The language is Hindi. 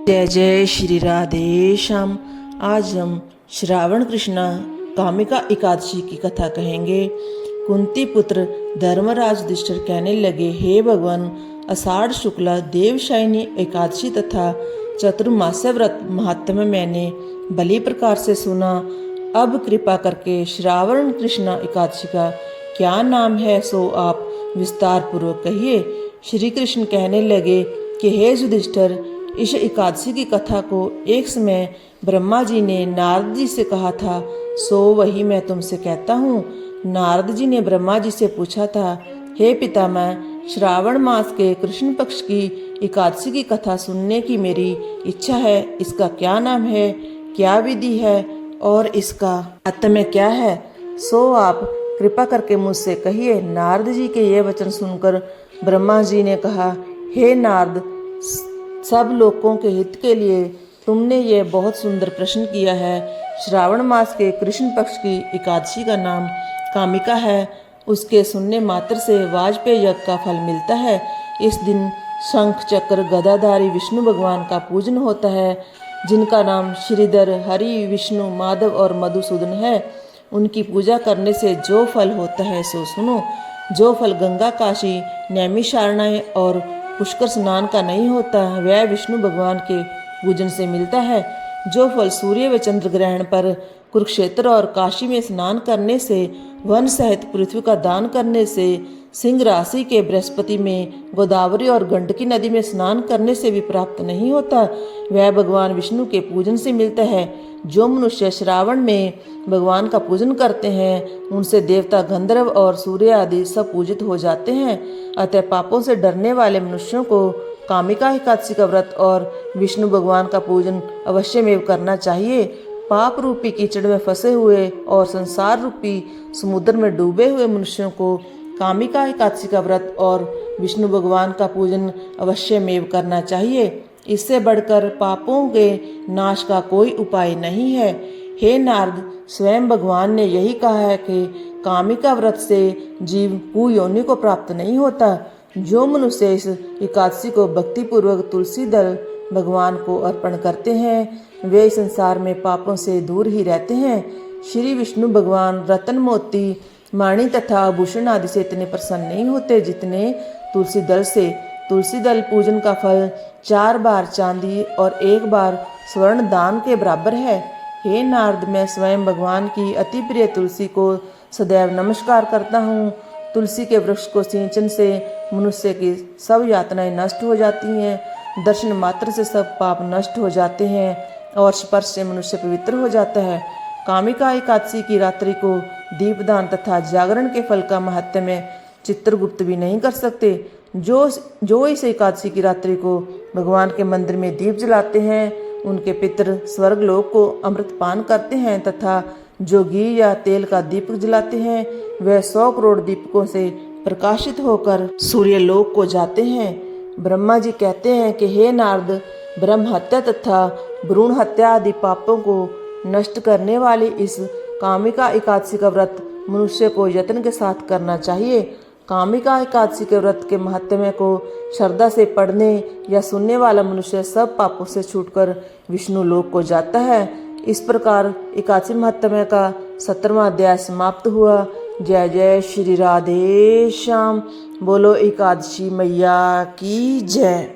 जय जय श्री राधे श्याम। आज हम श्रावण कृष्णा कामिका एकादशी की कथा कहेंगे। कुंती पुत्र धर्मराज युधिष्ठिर कहने लगे, हे भगवान, आषाढ़ शुक्ला देवशायिनी एकादशी तथा चतुर्मास्य व्रत महात्म्य मैंने भली प्रकार से सुना। अब कृपा करके श्रावण कृष्णा एकादशी का क्या नाम है सो आप विस्तार पूर्वक कहिए। श्री कृष्ण कहने लगे कि हे युधिष्ठिर, इस एकादशी की कथा को एक समय ब्रह्मा जी ने नारद जी से कहा था, सो वही मैं तुमसे कहता हूँ। नारद जी ने ब्रह्मा जी से पूछा था, हे पितामह, श्रावण मास के कृष्ण पक्ष की एकादशी की कथा सुनने की मेरी इच्छा है। इसका क्या नाम है, क्या विधि है और इसका आत्म्य क्या है, सो आप कृपा करके मुझसे कहिए। नारद जी के ये वचन सुनकर ब्रह्मा जी ने कहा, हे नारद, सब लोगों के हित के लिए तुमने ये बहुत सुंदर प्रश्न किया है। श्रावण मास के कृष्ण पक्ष की एकादशी का नाम कामिका है। उसके सुनने मात्र से वाजपेय यज्ञ का फल मिलता है। इस दिन शंख चक्र गदाधारी विष्णु भगवान का पूजन होता है, जिनका नाम श्रीधर, हरि, विष्णु, माधव और मधुसूदन है। उनकी पूजा करने से जो फल होता है सो सुनो। जो फल गंगा, काशी, नैमिषारण्य और पुष्कर स्नान का नहीं होता, वह विष्णु भगवान के पूजन से मिलता है। जो फल सूर्य व चंद्र ग्रहण पर, कुरुक्षेत्र और काशी में स्नान करने से, वन सहित पृथ्वी का दान करने से, सिंह राशि के बृहस्पति में, गोदावरी और गंडकी नदी में स्नान करने से भी प्राप्त नहीं होता, वह भगवान विष्णु के पूजन से मिलता है। जो मनुष्य श्रावण में भगवान का पूजन करते हैं, उनसे देवता, गंधर्व और सूर्य आदि सब पूजित हो जाते हैं। अतः पापों से डरने वाले मनुष्यों को कामिका एकादशी का व्रत और विष्णु भगवान का पूजन अवश्य में करना चाहिए। पाप रूपी कीचड़ में फंसे हुए और संसार रूपी समुद्र में डूबे हुए मनुष्यों को कामिका एकादशी का व्रत और विष्णु भगवान का पूजन अवश्य में करना चाहिए। इससे बढ़कर पापों के नाश का कोई उपाय नहीं है। हे नारद, स्वयं भगवान ने यही कहा है कि कामिका व्रत से जीव कुयोनि को प्राप्त नहीं होता। जो मनुष्य इस एकादशी को भक्ति पूर्वक तुलसी दल भगवान को अर्पण करते हैं, वे संसार में पापों से दूर ही रहते हैं। श्री विष्णु भगवान रत्न, मोती, माणी तथा आभूषण आदि से इतने प्रसन्न नहीं होते जितने तुलसी दल से। तुलसी दल पूजन का फल 4 बार चांदी और 1 बार स्वर्ण दान के बराबर है। हे नारद, मैं स्वयं भगवान की अति प्रिय तुलसी को सदैव नमस्कार करता हूँ। तुलसी के वृक्ष को सिंचन से मनुष्य की सब यातनाएं नष्ट हो जाती हैं। दर्शन मात्र से सब पाप नष्ट हो जाते हैं और स्पर्श से मनुष्य पवित्र हो जाता है। कामिका एकादशी की रात्रि को दीपदान तथा जागरण के फल का महत्म्य चित्रगुप्त भी नहीं कर सकते। जो इस एकादशी की रात्रि को भगवान के मंदिर में दीप जलाते हैं, उनके पितर स्वर्ग लोक को अमृत पान करते हैं तथा जो घी या तेल का दीपक जलाते हैं, वह 100 करोड़ दीपकों से प्रकाशित होकर सूर्य लोक को जाते हैं। ब्रह्मा जी कहते हैं कि हे नारद, ब्रह्म हत्या तथा भ्रूण हत्या आदि पापों को नष्ट करने वाली इस कामिका एकादशी का व्रत मनुष्य को यत्न के साथ करना चाहिए। कामिका एकादशी के व्रत के महत्म्य को श्रद्धा से पढ़ने या सुनने वाला मनुष्य सब पापों से छूटकर विष्णु लोक को जाता है। इस प्रकार एकादशी महत्म्य का 17वां अध्याय समाप्त हुआ। जय जय श्री राधे श्याम। बोलो एकादशी मैया की जय।